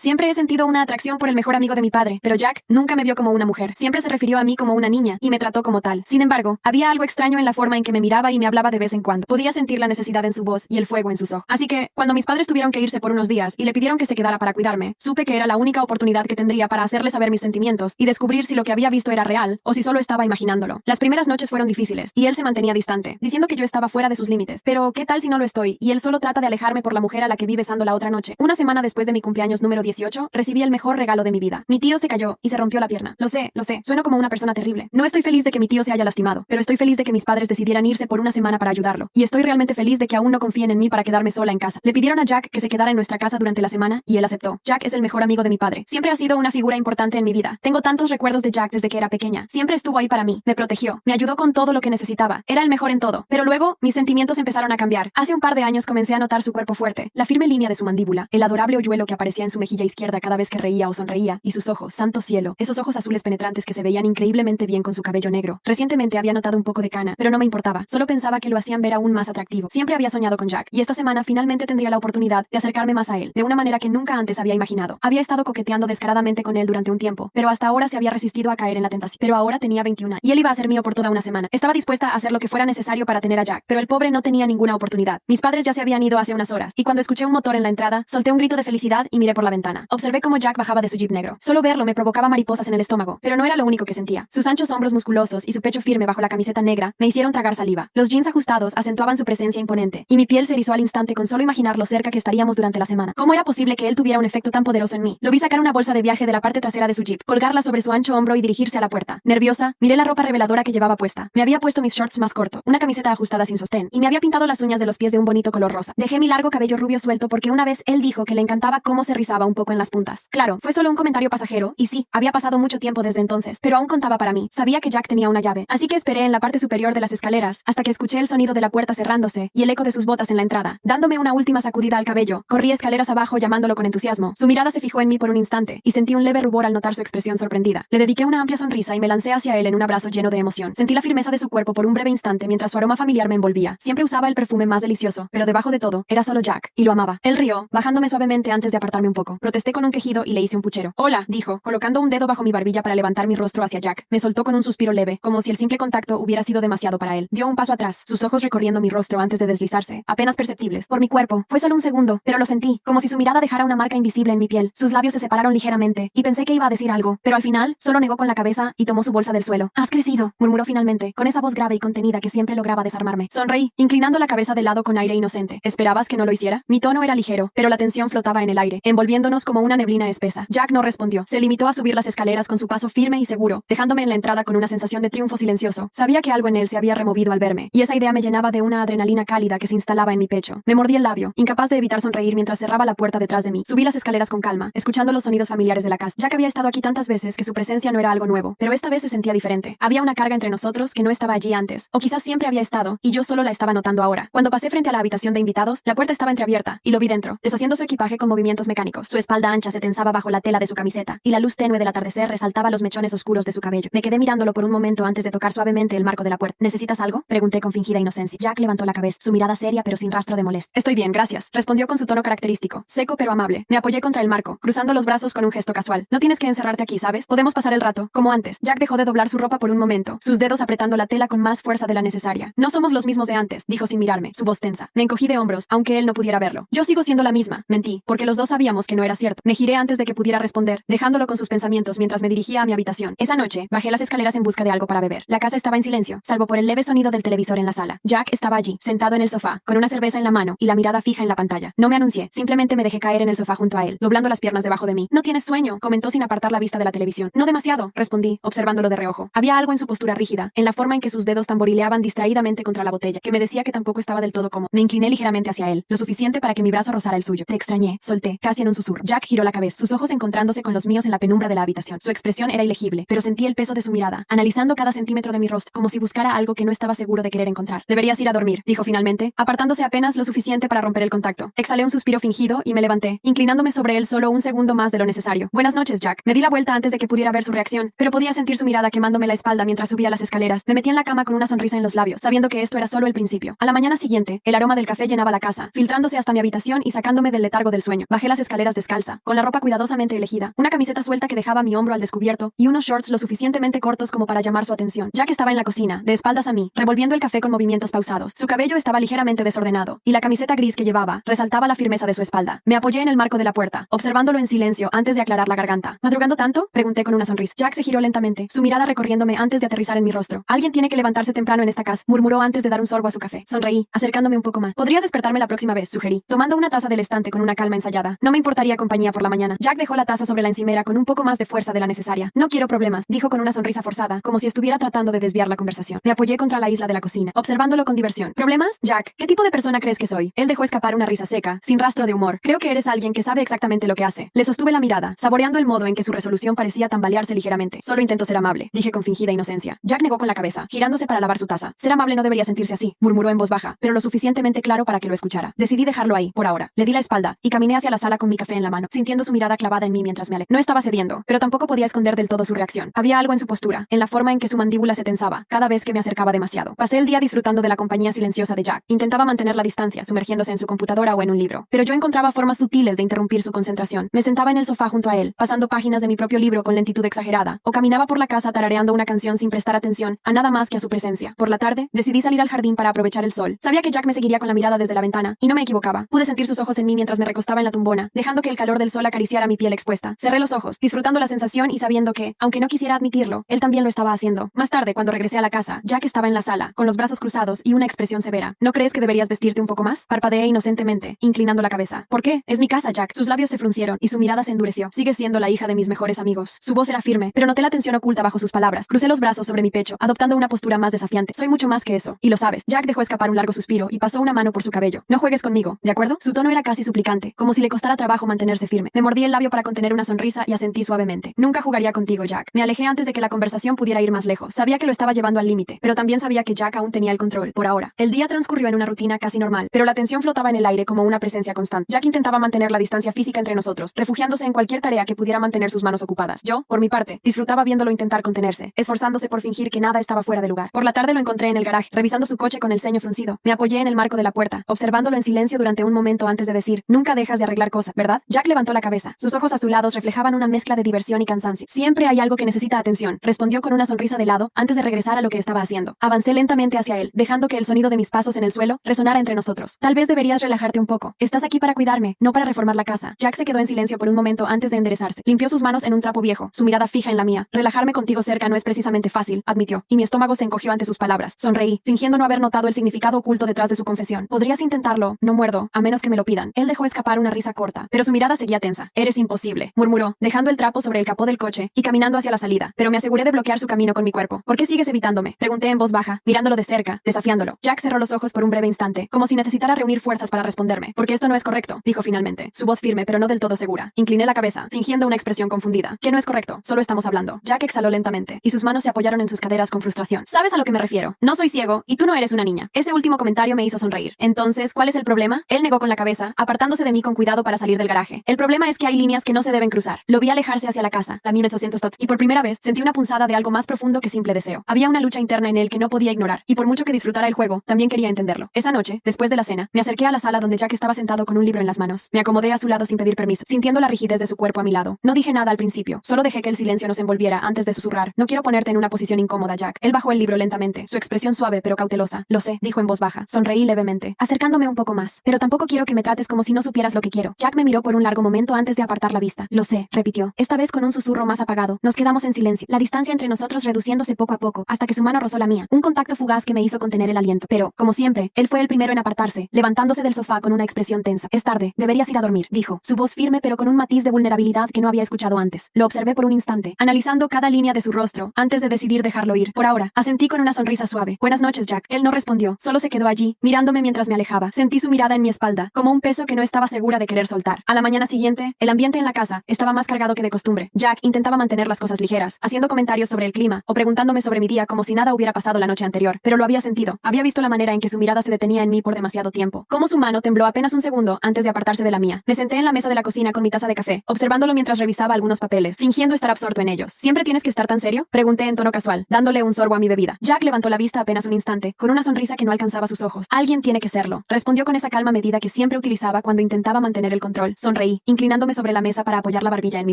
Siempre he sentido una atracción por el mejor amigo de mi padre, pero Jack nunca me vio como una mujer. Siempre se refirió a mí como una niña y me trató como tal. Sin embargo, había algo extraño en la forma en que me miraba y me hablaba de vez en cuando. Podía sentir la necesidad en su voz y el fuego en sus ojos. Así que, cuando mis padres tuvieron que irse por unos días y le pidieron que se quedara para cuidarme, supe que era la única oportunidad que tendría para hacerle saber mis sentimientos y descubrir si lo que había visto era real o si solo estaba imaginándolo. Las primeras noches fueron difíciles y él se mantenía distante, diciendo que yo estaba fuera de sus límites. Pero, ¿qué tal si no lo estoy? Y él solo trata de alejarme por la mujer a la que vi besando la otra noche. Una semana después de mi cumpleaños número 18, recibí el mejor regalo de mi vida. Mi tío se cayó y se rompió la pierna. Lo sé, sueno como una persona terrible. No estoy feliz de que mi tío se haya lastimado, pero estoy feliz de que mis padres decidieran irse por una semana para ayudarlo. Y estoy realmente feliz de que aún no confíen en mí para quedarme sola en casa. Le pidieron a Jack que se quedara en nuestra casa durante la semana y él aceptó. Jack es el mejor amigo de mi padre. Siempre ha sido una figura importante en mi vida. Tengo tantos recuerdos de Jack desde que era pequeña. Siempre estuvo ahí para mí, me protegió, me ayudó con todo lo que necesitaba. Era el mejor en todo. Pero luego, mis sentimientos empezaron a cambiar. Hace un par de años comencé a notar su cuerpo fuerte, la firme línea de su mandíbula, el adorable hoyuelo que aparecía en su mejilla izquierda cada vez que reía o sonreía, y sus ojos, santo cielo, esos ojos azules penetrantes que se veían increíblemente bien con su cabello negro. Recientemente había notado un poco de cana, pero no me importaba. Solo pensaba que lo hacían ver aún más atractivo. Siempre había soñado con Jack, y esta semana finalmente tendría la oportunidad de acercarme más a él, de una manera que nunca antes había imaginado. Había estado coqueteando descaradamente con él durante un tiempo, pero hasta ahora se había resistido a caer en la tentación. Pero ahora tenía 21 y él iba a ser mío por toda una semana. Estaba dispuesta a hacer lo que fuera necesario para tener a Jack, pero el pobre no tenía ninguna oportunidad. Mis padres ya se habían ido hace unas horas, y cuando escuché un motor en la entrada, solté un grito de felicidad y miré por la ventana. Observé cómo Jack bajaba de su jeep negro. Solo verlo me provocaba mariposas en el estómago, pero no era lo único que sentía. Sus anchos hombros musculosos y su pecho firme bajo la camiseta negra me hicieron tragar saliva. Los jeans ajustados acentuaban su presencia imponente, y mi piel se erizó al instante con solo imaginar lo cerca que estaríamos durante la semana. ¿Cómo era posible que él tuviera un efecto tan poderoso en mí? Lo vi sacar una bolsa de viaje de la parte trasera de su jeep, colgarla sobre su ancho hombro y dirigirse a la puerta. Nerviosa, miré la ropa reveladora que llevaba puesta. Me había puesto mis shorts más corto, una camiseta ajustada sin sostén, y me había pintado las uñas de los pies de un bonito color rosa. Dejé mi largo cabello rubio suelto porque una vez él dijo que le encantaba cómo se rizaba un poco en las puntas. Claro, fue solo un comentario pasajero, y sí, había pasado mucho tiempo desde entonces, pero aún contaba para mí. Sabía que Jack tenía una llave, así que esperé en la parte superior de las escaleras hasta que escuché el sonido de la puerta cerrándose y el eco de sus botas en la entrada. Dándome una última sacudida al cabello, corrí escaleras abajo llamándolo con entusiasmo. Su mirada se fijó en mí por un instante, y sentí un leve rubor al notar su expresión sorprendida. Le dediqué una amplia sonrisa y me lancé hacia él en un abrazo lleno de emoción. Sentí la firmeza de su cuerpo por un breve instante mientras su aroma familiar me envolvía. Siempre usaba el perfume más delicioso, pero debajo de todo, era solo Jack, y lo amaba. Él rió, bajándome suavemente antes de apartarme un poco. Protesté con un quejido y le hice un puchero. Hola, dijo, colocando un dedo bajo mi barbilla para levantar mi rostro hacia Jack. Me soltó con un suspiro leve, como si el simple contacto hubiera sido demasiado para él. Dio un paso atrás, sus ojos recorriendo mi rostro antes de deslizarse, apenas perceptibles, por mi cuerpo. Fue solo un segundo, pero lo sentí, como si su mirada dejara una marca invisible en mi piel. Sus labios se separaron ligeramente, y pensé que iba a decir algo, pero al final, solo negó con la cabeza y tomó su bolsa del suelo. Has crecido, murmuró finalmente, con esa voz grave y contenida que siempre lograba desarmarme. Sonreí, inclinando la cabeza de lado con aire inocente. ¿Esperabas que no lo hiciera? Mi tono era ligero, pero la tensión flotaba en el aire, envolviéndonos como una neblina espesa. Jack no respondió. Se limitó a subir las escaleras con su paso firme y seguro, dejándome en la entrada con una sensación de triunfo silencioso. Sabía que algo en él se había removido al verme, y esa idea me llenaba de una adrenalina cálida que se instalaba en mi pecho. Me mordí el labio, incapaz de evitar sonreír mientras cerraba la puerta detrás de mí. Subí las escaleras con calma, escuchando los sonidos familiares de la casa. Jack había estado aquí tantas veces que su presencia no era algo nuevo, pero esta vez se sentía diferente. Había una carga entre nosotros que no estaba allí antes, o quizás siempre había estado, y yo solo la estaba notando ahora. Cuando pasé frente a la habitación de invitados, la puerta estaba entreabierta, y lo vi dentro, deshaciendo su equipaje con movimientos mecánicos. Su espalda ancha se tensaba bajo la tela de su camiseta, y la luz tenue del atardecer resaltaba los mechones oscuros de su cabello. Me quedé mirándolo por un momento antes de tocar suavemente el marco de la puerta. ¿Necesitas algo?, pregunté con fingida inocencia. Jack levantó la cabeza, su mirada seria pero sin rastro de molestia. Estoy bien, gracias, respondió con su tono característico, seco pero amable. Me apoyé contra el marco, cruzando los brazos con un gesto casual. No tienes que encerrarte aquí, ¿sabes? Podemos pasar el rato, como antes. Jack dejó de doblar su ropa por un momento, sus dedos apretando la tela con más fuerza de la necesaria. No somos los mismos de antes, dijo sin mirarme, su voz tensa. Me encogí de hombros, aunque él no pudiera verlo. Yo sigo siendo la misma, mentí, porque los dos sabíamos que no era cierto. Me giré antes de que pudiera responder, dejándolo con sus pensamientos mientras me dirigía a mi habitación. Esa noche, bajé las escaleras en busca de algo para beber. La casa estaba en silencio, salvo por el leve sonido del televisor en la sala. Jack estaba allí, sentado en el sofá, con una cerveza en la mano y la mirada fija en la pantalla. No me anuncié, simplemente me dejé caer en el sofá junto a él, doblando las piernas debajo de mí. ¿No tienes sueño?, comentó sin apartar la vista de la televisión. No demasiado, respondí, observándolo de reojo. Había algo en su postura rígida, en la forma en que sus dedos tamborileaban distraídamente contra la botella, que me decía que tampoco estaba del todo cómodo. Me incliné ligeramente hacia él, lo suficiente para que mi brazo rozara el suyo. Te extrañé, solté, casi en un susurro. Jack giró la cabeza, sus ojos encontrándose con los míos en la penumbra de la habitación. Su expresión era ilegible, pero sentí el peso de su mirada, analizando cada centímetro de mi rostro, como si buscara algo que no estaba seguro de querer encontrar. Deberías ir a dormir, dijo finalmente, apartándose apenas lo suficiente para romper el contacto. Exhalé un suspiro fingido y me levanté, inclinándome sobre él solo un segundo más de lo necesario. Buenas noches, Jack. Me di la vuelta antes de que pudiera ver su reacción, pero podía sentir su mirada quemándome la espalda mientras subía las escaleras. Me metí en la cama con una sonrisa en los labios, sabiendo que esto era solo el principio. A la mañana siguiente, el aroma del café llenaba la casa, filtrándose hasta mi habitación y sacándome del letargo del sueño. Bajé las escaleras descalzo descalza, con la ropa cuidadosamente elegida, una camiseta suelta que dejaba mi hombro al descubierto y unos shorts lo suficientemente cortos como para llamar su atención. Jack estaba en la cocina, de espaldas a mí, revolviendo el café con movimientos pausados. Su cabello estaba ligeramente desordenado, y la camiseta gris que llevaba resaltaba la firmeza de su espalda. Me apoyé en el marco de la puerta, observándolo en silencio antes de aclarar la garganta. ¿Madrugando tanto?, pregunté con una sonrisa. Jack se giró lentamente, su mirada recorriéndome antes de aterrizar en mi rostro. Alguien tiene que levantarse temprano en esta casa, murmuró antes de dar un sorbo a su café. Sonreí, acercándome un poco más. Podrías despertarme la próxima vez, sugerí, tomando una taza del estante con una calma ensayada. No me importaría compañía por la mañana. Jack dejó la taza sobre la encimera con un poco más de fuerza de la necesaria. No quiero problemas, dijo con una sonrisa forzada, como si estuviera tratando de desviar la conversación. Me apoyé contra la isla de la cocina, observándolo con diversión. ¿Problemas? Jack, ¿qué tipo de persona crees que soy? Él dejó escapar una risa seca, sin rastro de humor. Creo que eres alguien que sabe exactamente lo que hace. Le sostuve la mirada, saboreando el modo en que su resolución parecía tambalearse ligeramente. Solo intento ser amable, dije con fingida inocencia. Jack negó con la cabeza, girándose para lavar su taza. Ser amable no debería sentirse así, murmuró en voz baja, pero lo suficientemente claro para que lo escuchara. Decidí dejarlo ahí, por ahora. Le di la espalda, y caminé hacia la sala con mi café en la mano, sintiendo su mirada clavada en mí mientras me alejaba. No estaba cediendo, pero tampoco podía esconder del todo su reacción. Había algo en su postura, en la forma en que su mandíbula se tensaba, cada vez que me acercaba demasiado. Pasé el día disfrutando de la compañía silenciosa de Jack. Intentaba mantener la distancia, sumergiéndose en su computadora o en un libro. Pero yo encontraba formas sutiles de interrumpir su concentración. Me sentaba en el sofá junto a él, pasando páginas de mi propio libro con lentitud exagerada, o caminaba por la casa tarareando una canción sin prestar atención a nada más que a su presencia. Por la tarde, decidí salir al jardín para aprovechar el sol. Sabía que Jack me seguiría con la mirada desde la ventana, y no me equivocaba. Pude sentir sus ojos en mí mientras me recostaba en la tumbona, dejando que el calor del sol acariciara mi piel expuesta. Cerré los ojos, disfrutando la sensación y sabiendo que, aunque no quisiera admitirlo, él también lo estaba haciendo. Más tarde, cuando regresé a la casa, Jack estaba en la sala, con los brazos cruzados y una expresión severa. ¿No crees que deberías vestirte un poco más?, parpadeé inocentemente, inclinando la cabeza. ¿Por qué? Es mi casa, Jack. Sus labios se fruncieron y su mirada se endureció. Sigues siendo la hija de mis mejores amigos. Su voz era firme, pero noté la tensión oculta bajo sus palabras. Crucé los brazos sobre mi pecho, adoptando una postura más desafiante. Soy mucho más que eso, y lo sabes. Jack dejó escapar un largo suspiro y pasó una mano por su cabello. No juegues conmigo, ¿de acuerdo? Su tono era casi suplicante, como si le costara trabajo mantenerse firme. Me mordí el labio para contener una sonrisa y asentí suavemente. Nunca jugaría contigo, Jack. Me alejé antes de que la conversación pudiera ir más lejos. Sabía que lo estaba llevando al límite, pero también sabía que Jack aún tenía el control, por ahora. El día transcurrió en una rutina casi normal, pero la tensión flotaba en el aire como una presencia constante. Jack intentaba mantener la distancia física entre nosotros, refugiándose en cualquier tarea que pudiera mantener sus manos ocupadas. Yo, por mi parte, disfrutaba viéndolo intentar contenerse, esforzándose por fingir que nada estaba fuera de lugar. Por la tarde lo encontré en el garaje, revisando su coche con el ceño fruncido. Me apoyé en el marco de la puerta, observándolo en silencio durante un momento antes de decir, nunca dejas de arreglar cosas, ¿verdad? Jack levantó la cabeza. Sus ojos azulados reflejaban una mezcla de diversión y cansancio. Siempre hay algo que necesita atención, respondió con una sonrisa de lado antes de regresar a lo que estaba haciendo. Avancé lentamente hacia él, dejando que el sonido de mis pasos en el suelo resonara entre nosotros. Tal vez deberías relajarte un poco. Estás aquí para cuidarme, no para reformar la casa. Jack se quedó en silencio por un momento antes de enderezarse. Limpió sus manos en un trapo viejo, su mirada fija en la mía. Relajarme contigo cerca no es precisamente fácil, admitió, y mi estómago se encogió ante sus palabras. Sonreí, fingiendo no haber notado el significado oculto detrás de su confesión. Podrías intentarlo, no muerdo, a menos que me lo pidan. Él dejó escapar una risa corta, pero su mirada seguía tensa. Eres imposible, murmuró, dejando el trapo sobre el capó del coche y caminando hacia la salida, pero me aseguré de bloquear su camino con mi cuerpo. ¿Por qué sigues evitándome?, pregunté en voz baja, mirándolo de cerca, desafiándolo. Jack cerró los ojos por un breve instante, como si necesitara reunir fuerzas para responderme. Porque esto no es correcto, dijo finalmente, su voz firme pero no del todo segura. Incliné la cabeza, fingiendo una expresión confundida. ¿Qué no es correcto? Solo estamos hablando. Jack exhaló lentamente, y sus manos se apoyaron en sus caderas con frustración. ¿Sabes a lo que me refiero? No soy ciego, y tú no eres una niña. Ese último comentario me hizo sonreír. Entonces, ¿cuál es el problema? Él negó con la cabeza, apartándose de mí con cuidado para salir del garaje. El problema es que hay líneas que no se deben cruzar. Lo vi alejarse hacia la casa, la 1800 tots, y por primera vez sentí una punzada de algo más profundo que simple deseo. Había una lucha interna en él que no podía ignorar, y por mucho que disfrutara el juego, también quería entenderlo. Esa noche, después de la cena, me acerqué a la sala donde Jack estaba sentado con un libro en las manos. Me acomodé a su lado sin pedir permiso, sintiendo la rigidez de su cuerpo a mi lado. No dije nada al principio, solo dejé que el silencio nos envolviera antes de susurrar. No quiero ponerte en una posición incómoda, Jack. Él bajó el libro lentamente, su expresión suave pero cautelosa. Lo sé, dijo en voz baja. Sonreí levemente, acercándome un poco más. Pero tampoco quiero que me trates como si no supieras lo que quiero. Jack me miró por un largo momento antes de apartar la vista. Lo sé, repitió, esta vez con un susurro más apagado. Nos quedamos en silencio, la distancia entre nosotros reduciéndose poco a poco, hasta que su mano rozó la mía. Un contacto fugaz que me hizo contener el aliento. Pero, como siempre, él fue el primero en apartarse, levantándose del sofá con una expresión tensa. Es tarde, deberías ir a dormir, dijo, su voz firme pero con un matiz de vulnerabilidad que no había escuchado antes. Lo observé por un instante, analizando cada línea de su rostro, antes de decidir dejarlo ir. Por ahora, asentí con una sonrisa suave. Buenas noches, Jack. Él no respondió, solo se quedó allí, mirándome mientras me alejaba. Sentí su mirada en mi espalda, como un peso que no estaba segura de querer soltar. A la mañana siguiente, el ambiente en la casa estaba más cargado que de costumbre. Jack intentaba mantener las cosas ligeras, haciendo comentarios sobre el clima, o preguntándome sobre mi día como si nada hubiera pasado la noche anterior, pero lo había sentido. Había visto la manera en que su mirada se detenía en mí por demasiado tiempo. Cómo su mano tembló apenas un segundo antes de apartarse de la mía. Me senté en la mesa de la cocina con mi taza de café, observándolo mientras revisaba algunos papeles, fingiendo estar absorto en ellos. ¿Siempre tienes que estar tan serio?, pregunté en tono casual, dándole un sorbo a mi bebida. Jack levantó la vista apenas un instante, con una sonrisa que no alcanzaba sus ojos. Alguien tiene que serlo, respondió con esa calma medida que siempre utilizaba cuando intentaba mantener el control. Sonrió Sonreí, inclinándome sobre la mesa para apoyar la barbilla en mi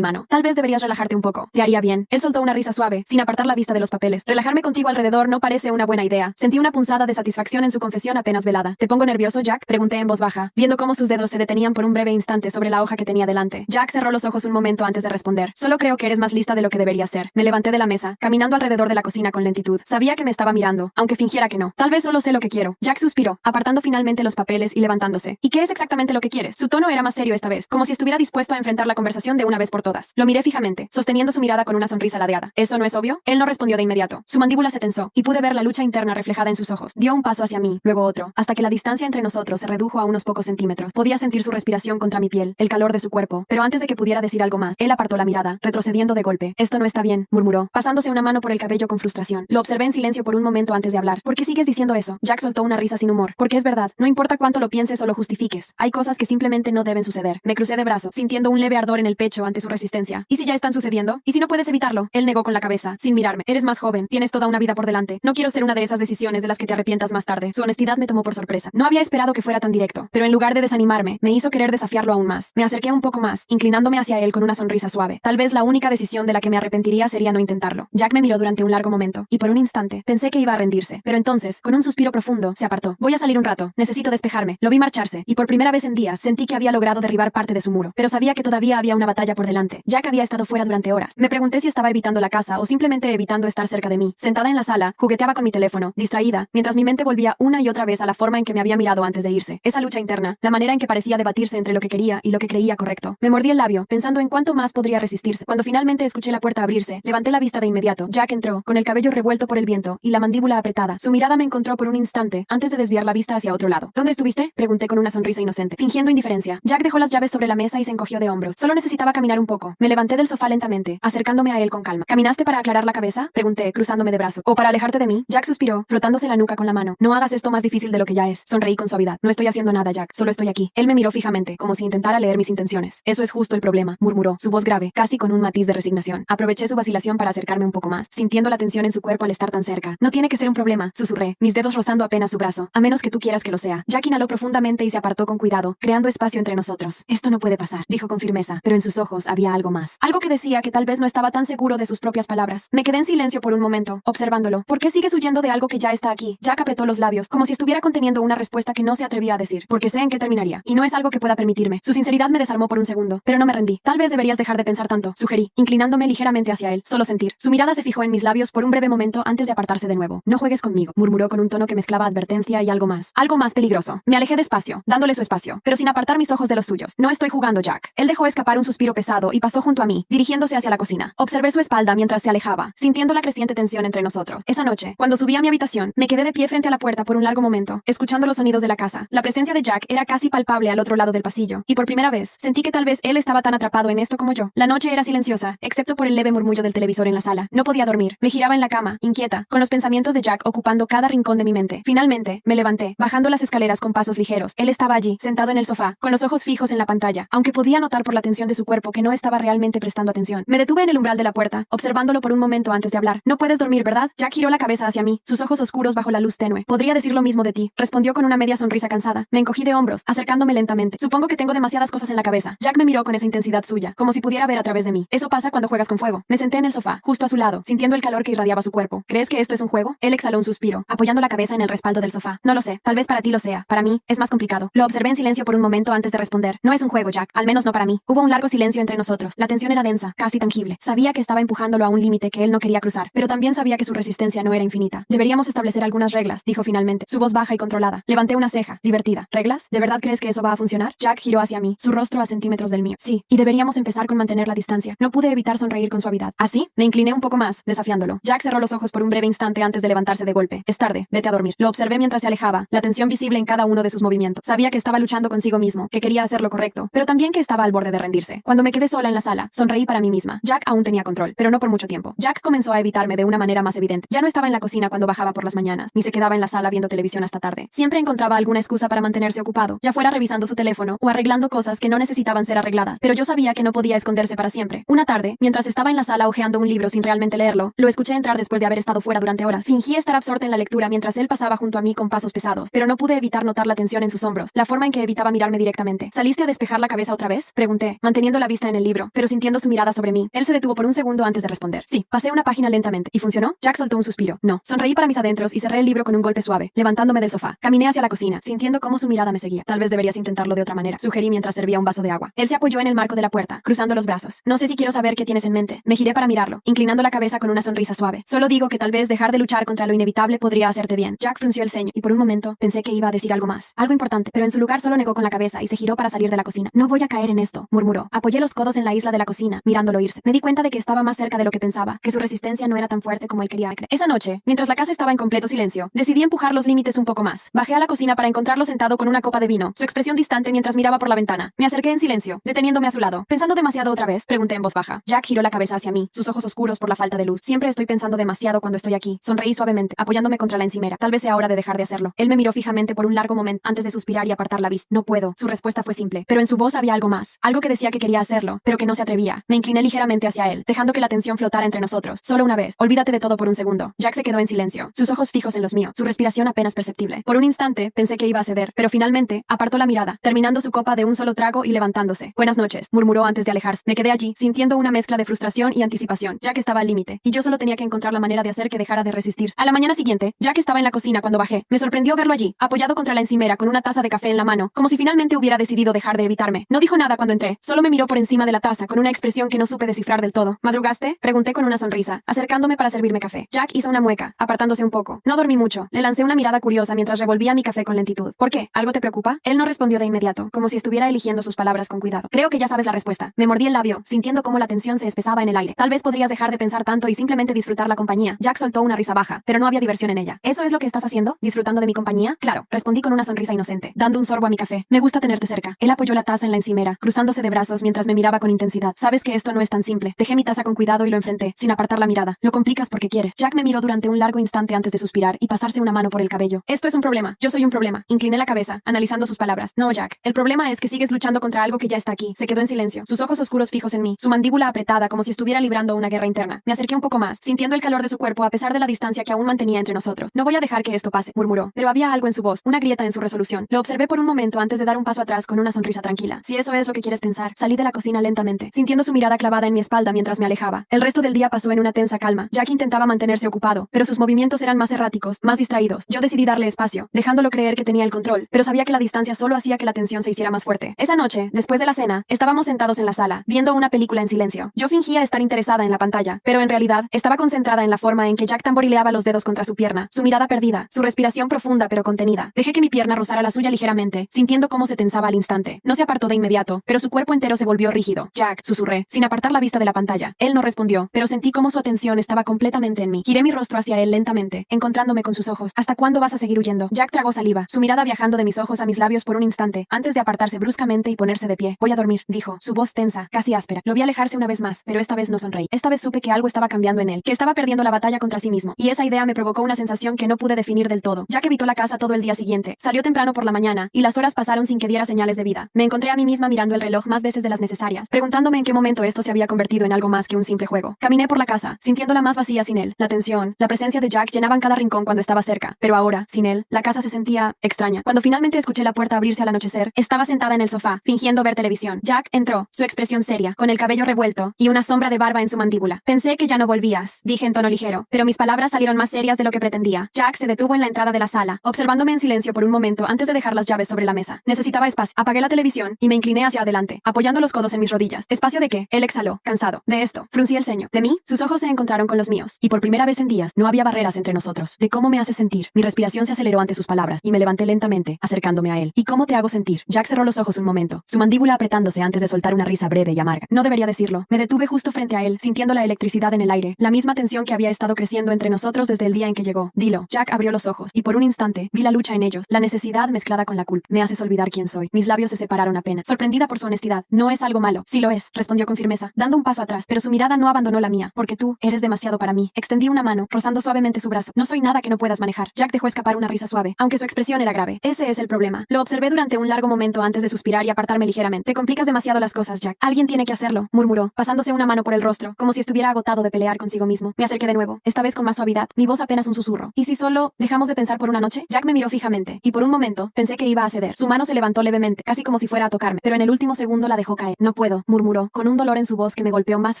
mano. Tal vez deberías relajarte un poco. Te haría bien. Él soltó una risa suave, sin apartar la vista de los papeles. Relajarme contigo alrededor no parece una buena idea. Sentí una punzada de satisfacción en su confesión apenas velada. ¿Te pongo nervioso, Jack?, pregunté en voz baja, viendo cómo sus dedos se detenían por un breve instante sobre la hoja que tenía delante. Jack cerró los ojos un momento antes de responder. Solo creo que eres más lista de lo que deberías ser. Me levanté de la mesa, caminando alrededor de la cocina con lentitud. Sabía que me estaba mirando, aunque fingiera que no. Tal vez solo sé lo que quiero. Jack suspiró, apartando finalmente los papeles y levantándose. ¿Y qué es exactamente lo que quieres? Su tono era más serio esta vez, como si estuviera dispuesto a enfrentar la conversación de una vez por todas. Lo miré fijamente, sosteniendo su mirada con una sonrisa ladeada. ¿Eso no es obvio? Él no respondió de inmediato. Su mandíbula se tensó, y pude ver la lucha interna reflejada en sus ojos. Dio un paso hacia mí, luego otro, hasta que la distancia entre nosotros se redujo a unos pocos centímetros. Podía sentir su respiración contra mi piel, el calor de su cuerpo, pero antes de que pudiera decir algo más, él apartó la mirada, retrocediendo de golpe. Esto no está bien, murmuró, pasándose una mano por el cabello con frustración. Lo observé en silencio por un momento antes de hablar. ¿Por qué sigues diciendo eso? Jack soltó una risa sin humor. Porque es verdad, no importa cuánto lo pienses o lo justifiques. Hay cosas que simplemente no deben suceder. Me crucé de brazos, sintiendo un leve ardor en el pecho ante su resistencia. ¿Y si ya están sucediendo? ¿Y si no puedes evitarlo? Él negó con la cabeza, sin mirarme. Eres más joven, tienes toda una vida por delante. No quiero ser una de esas decisiones de las que te arrepientas más tarde. Su honestidad me tomó por sorpresa. No había esperado que fuera tan directo, pero en lugar de desanimarme, me hizo querer desafiarlo aún más. Me acerqué un poco más, inclinándome hacia él con una sonrisa suave. Tal vez la única decisión de la que me arrepentiría sería no intentarlo. Jack me miró durante un largo momento, y por un instante pensé que iba a rendirse, pero entonces, con un suspiro profundo, se apartó. Voy a salir un rato. Necesito despejarme. Lo vi marcharse, y por primera vez en días sentí que había logrado derribar parte de su muro, pero sabía que todavía había una batalla por delante. Jack había estado fuera durante horas. Me pregunté si estaba evitando la casa o simplemente evitando estar cerca de mí. Sentada en la sala, jugueteaba con mi teléfono, distraída, mientras mi mente volvía una y otra vez a la forma en que me había mirado antes de irse. Esa lucha interna, la manera en que parecía debatirse entre lo que quería y lo que creía correcto. Me mordí el labio, pensando en cuánto más podría resistirse. Cuando finalmente escuché la puerta abrirse, levanté la vista de inmediato. Jack entró, con el cabello revuelto por el viento y la mandíbula apretada. Su mirada me encontró por un instante, antes de desviar la vista hacia otro lado. ¿Dónde estuviste?, pregunté con una sonrisa inocente, fingiendo indiferencia. Jack dejó las llaves sobre la mesa y se encogió de hombros. Solo necesitaba caminar un poco. Me levanté del sofá lentamente, acercándome a él con calma. ¿Caminaste para aclarar la cabeza?, pregunté, cruzándome de brazo. ¿O para alejarte de mí? Jack suspiró, frotándose la nuca con la mano. No hagas esto más difícil de lo que ya es. Sonreí con suavidad. No estoy haciendo nada, Jack. Solo estoy aquí. Él me miró fijamente, como si intentara leer mis intenciones. Eso es justo el problema, murmuró, su voz grave, casi con un matiz de resignación. Aproveché su vacilación para acercarme un poco más, sintiendo la tensión en su cuerpo al estar tan cerca. No tiene que ser un problema, susurré, mis dedos rozando apenas su brazo, a menos que tú quieras que lo sea. Jack inhaló profundamente y se apartó con cuidado, creando espacio entre nosotros. Esto no puede pasar, dijo con firmeza, pero en sus ojos había algo más. Algo que decía que tal vez no estaba tan seguro de sus propias palabras. Me quedé en silencio por un momento, observándolo. ¿Por qué sigues huyendo de algo que ya está aquí? Jack apretó los labios, como si estuviera conteniendo una respuesta que no se atrevía a decir. Porque sé en qué terminaría, y no es algo que pueda permitirme. Su sinceridad me desarmó por un segundo, pero no me rendí. Tal vez deberías dejar de pensar tanto, sugerí, inclinándome ligeramente hacia él, solo sentir. Su mirada se fijó en mis labios por un breve momento antes de apartarse de nuevo. No juegues conmigo, murmuró con un tono que mezclaba advertencia y algo más peligroso. Me alejé despacio, dándole su espacio, pero sin apartar mis ojos de los suyos. No estoy jugando, Jack. Él dejó escapar un suspiro pesado y pasó junto a mí, dirigiéndose hacia la cocina. Observé su espalda mientras se alejaba, sintiendo la creciente tensión entre nosotros. Esa noche, cuando subí a mi habitación, me quedé de pie frente a la puerta por un largo momento, escuchando los sonidos de la casa. La presencia de Jack era casi palpable al otro lado del pasillo, y por primera vez sentí que tal vez él estaba tan atrapado en esto como yo. La noche era silenciosa, excepto por el leve murmullo del televisor en la sala. No podía dormir. Me giraba en la cama, inquieta, con los pensamientos de Jack ocupando cada rincón de mi mente. Finalmente, me levanté, bajando las escaleras con pasos ligeros. Él estaba allí, sentado en el sofá, con los ojos fijos en la pantalla, aunque podía notar por la tensión de su cuerpo que no estaba realmente prestando atención. Me detuve en el umbral de la puerta, observándolo por un momento antes de hablar. No puedes dormir, ¿verdad? Jack giró la cabeza hacia mí, sus ojos oscuros bajo la luz tenue. Podría decir lo mismo de ti, respondió con una media sonrisa cansada. Me encogí de hombros, acercándome lentamente. Supongo que tengo demasiadas cosas en la cabeza. Jack me miró con esa intensidad suya, como si pudiera ver a través de mí. Eso pasa cuando juegas con fuego. Me senté en el sofá, justo a su lado, sintiendo el calor que irradiaba su cuerpo. ¿Crees que esto es un juego? Él exhaló un suspiro, apoyando la cabeza en el respaldo del sofá. No lo sé, tal vez para ti lo sea. Para mí, es más complicado. Lo observé en silencio por un momento antes de responder. No es un juego, Jack, al menos no para mí. Hubo un largo silencio entre nosotros. La tensión era densa, casi tangible. Sabía que estaba empujándolo a un límite que él no quería cruzar, pero también sabía que su resistencia no era infinita. Deberíamos establecer algunas reglas, dijo finalmente, su voz baja y controlada. Levanté una ceja, divertida. ¿Reglas? ¿De verdad crees que eso va a funcionar? Jack giró hacia mí, su rostro a centímetros del mío. Sí, y deberíamos empezar con mantener la distancia. No pude evitar sonreír con suavidad. ¿Así? Me incliné un poco más, desafiándolo. Jack cerró los ojos por un breve instante antes de levantarse de golpe. Es tarde, vete a dormir. Lo observé mientras se alejaba, la tensión visible en cada uno de sus movimientos. Sabía que estaba luchando consigo mismo, que quería hacer lo correcto, pero también que estaba al borde de rendirse. Cuando me quedé sola en la sala, sonreí para mí misma. Jack aún tenía control, pero no por mucho tiempo. Jack comenzó a evitarme de una manera más evidente. Ya no estaba en la cocina cuando bajaba por las mañanas, ni se quedaba en la sala viendo televisión hasta tarde. Siempre encontraba alguna excusa para mantenerse ocupado, ya fuera revisando su teléfono o arreglando cosas que no necesitaban ser arregladas, pero yo sabía que no podía esconderse para siempre. Una tarde, mientras estaba en la sala hojeando un libro sin realmente leerlo, lo escuché entrar después de haber estado fuera durante horas. Fingí estar absorta en la lectura mientras él pasaba junto a mí con pasos pesados, pero no pude evitar notar la tensión en sus hombros, la forma en que evitaba mirarme directamente. ¿Saliste a despejar bajar la cabeza otra vez? Pregunté, manteniendo la vista en el libro, pero sintiendo su mirada sobre mí. Él se detuvo por un segundo antes de responder. Sí, pasé una página lentamente. ¿Y funcionó? Jack soltó un suspiro. No. Sonreí para mis adentros y cerré el libro con un golpe suave, levantándome del sofá. Caminé hacia la cocina, sintiendo cómo su mirada me seguía. Tal vez deberías intentarlo de otra manera, sugerí mientras servía un vaso de agua. Él se apoyó en el marco de la puerta, cruzando los brazos. No sé si quiero saber qué tienes en mente. Me giré para mirarlo, inclinando la cabeza con una sonrisa suave. Solo digo que tal vez dejar de luchar contra lo inevitable podría hacerte bien. Jack frunció el ceño, y por un momento pensé que iba a decir algo más. Algo importante, pero en su lugar solo negó con la cabeza y se giró para salir de la cocina. No voy a caer en esto, murmuró. Apoyé los codos en la isla de la cocina, mirándolo irse. Me di cuenta de que estaba más cerca de lo que pensaba, que su resistencia no era tan fuerte como él quería creer. Esa noche, mientras la casa estaba en completo silencio, decidí empujar los límites un poco más. Bajé a la cocina para encontrarlo sentado con una copa de vino, su expresión distante mientras miraba por la ventana. Me acerqué en silencio, deteniéndome a su lado. ¿Pensando demasiado otra vez?, pregunté en voz baja. Jack giró la cabeza hacia mí, sus ojos oscuros por la falta de luz. Siempre estoy pensando demasiado cuando estoy aquí. Sonreí suavemente, apoyándome contra la encimera. Tal vez sea hora de dejar de hacerlo. Él me miró fijamente por un largo momento antes de suspirar y apartar la vista. No puedo. Su respuesta fue simple, pero en su voz había algo más. Algo que decía que quería hacerlo, pero que no se atrevía. Me incliné ligeramente hacia él, dejando que la tensión flotara entre nosotros. Solo una vez. Olvídate de todo por un segundo. Jack se quedó en silencio, sus ojos fijos en los míos, su respiración apenas perceptible. Por un instante pensé que iba a ceder, pero finalmente apartó la mirada, terminando su copa de un solo trago y levantándose. Buenas noches, murmuró antes de alejarse. Me quedé allí, sintiendo una mezcla de frustración y anticipación. Jack estaba al límite, y yo solo tenía que encontrar la manera de hacer que dejara de resistirse. A la mañana siguiente, Jack estaba en la cocina cuando bajé. Me sorprendió verlo allí, apoyado contra la encimera con una taza de café en la mano, como si finalmente hubiera decidido dejar de evitarme. No dijo nada cuando entré, solo me miró por encima de la taza con una expresión que no supe descifrar del todo. ¿Madrugaste?, pregunté con una sonrisa, acercándome para servirme café. Jack hizo una mueca, apartándose un poco. No dormí mucho. Le lancé una mirada curiosa mientras revolvía mi café con lentitud. ¿Por qué? ¿Algo te preocupa? Él no respondió de inmediato, como si estuviera eligiendo sus palabras con cuidado. Creo que ya sabes la respuesta. Me mordí el labio, sintiendo cómo la tensión se espesaba en el aire. Tal vez podrías dejar de pensar tanto y simplemente disfrutar la compañía. Jack soltó una risa baja, pero no había diversión en ella. ¿Eso es lo que estás haciendo? ¿Disfrutando de mi compañía? Claro, respondí con una sonrisa inocente, dando un sorbo a mi café. Me gusta tenerte cerca. Él apoyó la taza en la encimera, cruzándose de brazos mientras me miraba con intensidad. Sabes que esto no es tan simple. Dejé mi taza con cuidado y lo enfrenté, sin apartar la mirada. Lo complicas porque quieres. Jack me miró durante un largo instante antes de suspirar y pasarse una mano por el cabello. Esto es un problema. Yo soy un problema. Incliné la cabeza, analizando sus palabras. No, Jack. El problema es que sigues luchando contra algo que ya está aquí. Se quedó en silencio, sus ojos oscuros fijos en mí, su mandíbula apretada como si estuviera librando una guerra interna. Me acerqué un poco más, sintiendo el calor de su cuerpo a pesar de la distancia que aún mantenía entre nosotros. No voy a dejar que esto pase, murmuró, pero había algo en su voz, una grieta en su resolución. Lo observé por un momento antes de dar un paso atrás con una sonrisa tranquila. Si eso es lo que quieres pensar. Salí de la cocina lentamente, sintiendo su mirada clavada en mi espalda mientras me alejaba. El resto del día pasó en una tensa calma. Jack intentaba mantenerse ocupado, pero sus movimientos eran más erráticos, más distraídos. Yo decidí darle espacio, dejándolo creer que tenía el control, pero sabía que la distancia solo hacía que la tensión se hiciera más fuerte. Esa noche, después de la cena, estábamos sentados en la sala, viendo una película en silencio. Yo fingía estar interesada en la pantalla, pero en realidad estaba concentrada en la forma en que Jack tamborileaba los dedos contra su pierna, su mirada perdida, su respiración profunda pero contenida. Dejé que mi pierna rozara la suya ligeramente, sintiendo cómo se tensaba al instante. No se apartó de inmediato, pero su cuerpo entero se volvió rígido. Jack, susurré, sin apartar la vista de la pantalla. Él no respondió, pero sentí cómo su atención estaba completamente en mí. Giré mi rostro hacia él lentamente, encontrándome con sus ojos. ¿Hasta cuándo vas a seguir huyendo? Jack tragó saliva, su mirada viajando de mis ojos a mis labios por un instante, antes de apartarse bruscamente y ponerse de pie. Voy a dormir, dijo, su voz tensa, casi áspera. Lo vi alejarse una vez más, pero esta vez no sonreí. Esta vez supe que algo estaba cambiando en él, que estaba perdiendo la batalla contra sí mismo, y esa idea me provocó una sensación que no pude definir del todo. Jack evitó la casa todo el día siguiente, salió temprano por la mañana, y las horas pasaron sin que diera señales de vida. Me encontré a mí misma mirando el reloj más veces de las necesarias, preguntándome en qué momento esto se había convertido en algo más que un simple juego. Caminé por la casa, sintiéndola más vacía sin él. La tensión, la presencia de Jack llenaban cada rincón cuando estaba cerca, pero ahora, sin él, la casa se sentía extraña. Cuando finalmente escuché la puerta abrirse al anochecer, estaba sentada en el sofá, fingiendo ver televisión. Jack entró, su expresión seria, con el cabello revuelto y una sombra de barba en su mandíbula. Pensé que ya no volvías, dije en tono ligero, pero mis palabras salieron más serias de lo que pretendía. Jack se detuvo en la entrada de la sala, observándome en silencio por un momento antes de dejar las llaves sobre la mesa. Necesitaba espacio. Apagué la televisión y me incliné hacia adelante, apoyando los codos en mis rodillas. ¿Espacio de qué? Él exhaló, cansado. De esto. Fruncí el ceño. ¿De mí? Sus ojos se encontraron con los míos, y por primera vez en días no había barreras entre nosotros. ¿De cómo me hace sentir? Mi respiración se aceleró ante sus palabras, y me levanté lentamente, acercándome a él. ¿Y cómo te hago sentir? Jack cerró los ojos un momento, su mandíbula apretándose antes de soltar una risa breve y amarga. No debería decirlo. Me detuve justo frente a él, sintiendo la electricidad en el aire, la misma tensión que había estado creciendo entre nosotros desde el día en que llegó. Dilo. Jack abrió los ojos, y por un instante, vi la lucha en ellos, la necesidad mezclada con la culpa. Me haces olvidar quién soy. Mis labios se separaron apenas, sorprendida por su honestidad. No es algo malo. Sí lo es, respondió con firmeza, dando un paso atrás, pero su mirada no abandonó la mía, porque tú eres demasiado para mí. Extendí una mano, rozando suavemente su brazo. No soy nada que no puedas manejar. Jack dejó escapar una risa suave, aunque su expresión era grave. Ese es el problema. Lo observé durante un largo momento antes de suspirar y apartarme ligeramente. Te complicas demasiado las cosas, Jack. Alguien tiene que hacerlo, murmuró, pasándose una mano por el rostro, como si estuviera agotado de pelear consigo mismo. Me acerqué de nuevo, esta vez con más suavidad, mi voz apenas un susurro. ¿Y si solo dejamos de pensar por una noche? Jack me miró fijamente, y por un momento pensé que iba a ceder. Su mano se levantó levemente, casi como si fuera volviera a tocarme, pero en el último segundo la dejó caer. No puedo, murmuró, con un dolor en su voz que me golpeó más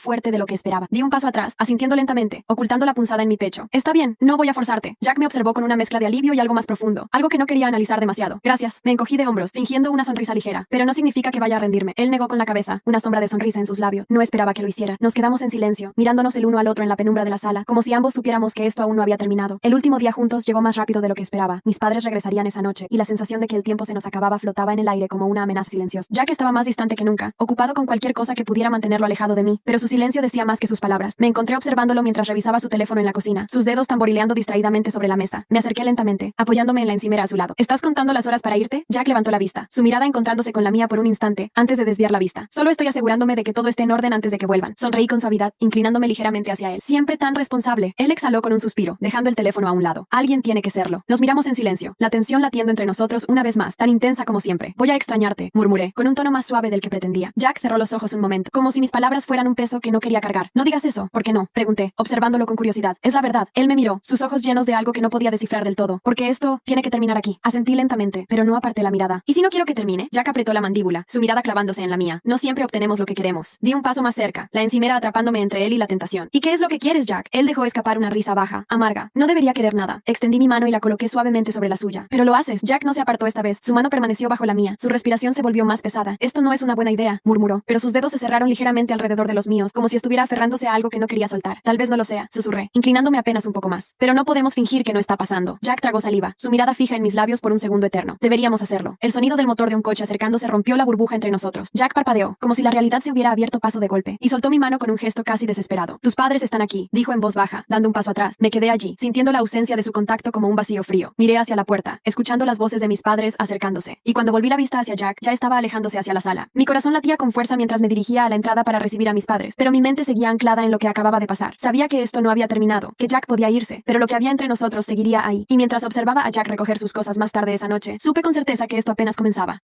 fuerte de lo que esperaba. Di un paso atrás, asintiendo lentamente, ocultando la punzada en mi pecho. Está bien, no voy a forzarte. Jack me observó con una mezcla de alivio y algo más profundo, algo que no quería analizar demasiado. Gracias. Me encogí de hombros, fingiendo una sonrisa ligera, pero no significa que vaya a rendirme. Él negó con la cabeza, una sombra de sonrisa en sus labios. No esperaba que lo hiciera. Nos quedamos en silencio, mirándonos el uno al otro en la penumbra de la sala, como si ambos supiéramos que esto aún no había terminado. El último día juntos llegó más rápido de lo que esperaba. Mis padres regresarían esa noche, y la sensación de que el tiempo se nos acababa flotaba en el aire como una amenaza silenciosa. Jack estaba más distante que nunca, ocupado con cualquier cosa que pudiera mantenerlo alejado de mí, pero su silencio decía más que sus palabras. Me encontré observándolo mientras revisaba su teléfono en la cocina, sus dedos tamborileando distraídamente sobre la mesa. Me acerqué lentamente, apoyándome en la encimera a su lado. ¿Estás contando las horas para irte? Jack levantó la vista, su mirada encontrándose con la mía por un instante, antes de desviar la vista. Solo estoy asegurándome de que todo esté en orden antes de que vuelvan. Sonreí con suavidad, inclinándome ligeramente hacia él. Siempre tan responsable. Él exhaló con un suspiro, dejando el teléfono a un lado. Alguien tiene que serlo. Nos miramos en silencio, la tensión latiendo entre nosotros una vez más, tan intensa como siempre. Voy a extrañarte, murmuré, con un tono más suave del que pretendía. Jack cerró los ojos un momento, como si mis palabras fueran un peso que no quería cargar. No digas eso, ¿por qué no? Pregunté, observándolo con curiosidad. Es la verdad. Él me miró, sus ojos llenos de algo que no podía descifrar del todo. Porque esto tiene que terminar aquí. Asentí lentamente, pero no aparté la mirada. ¿Y si no quiero que termine? Jack apretó la mandíbula, su mirada clavándose en la mía. No siempre obtenemos lo que queremos. Di un paso más cerca, la encimera atrapándome entre él y la tentación. ¿Y qué es lo que quieres, Jack? Él dejó escapar una risa baja, amarga. No debería querer nada. Extendí mi mano y la coloqué suavemente sobre la suya. Pero lo haces. Jack no se apartó esta vez. Su mano permaneció bajo la mía. Su respiración se volvió más pesada. Esto no es una buena idea, murmuró, pero sus dedos se cerraron ligeramente alrededor de los míos, como si estuviera aferrándose a algo que no quería soltar. Tal vez no lo sea, susurré, inclinándome apenas un poco más. Pero no podemos fingir que no está pasando. Jack tragó saliva, su mirada fija en mis labios por un segundo eterno. Deberíamos hacerlo. El sonido del motor de un coche acercándose rompió la burbuja entre nosotros. Jack parpadeó, como si la realidad se hubiera abierto paso de golpe, y soltó mi mano con un gesto casi desesperado. Tus padres están aquí, dijo en voz baja, dando un paso atrás. Me quedé allí, sintiendo la ausencia de su contacto como un vacío frío. Miré hacia la puerta, escuchando las voces de mis padres acercándose, y cuando volví la vista hacia Jack, ya estaba alejándose hacia la sala. Mi corazón latía con fuerza mientras me dirigía a la entrada para recibir a mis padres, pero mi mente seguía anclada en lo que acababa de pasar. Sabía que esto no había terminado, que Jack podía irse, pero lo que había entre nosotros seguiría ahí, y mientras observaba a Jack recoger sus cosas más tarde esa noche, supe con certeza que esto apenas comenzaba.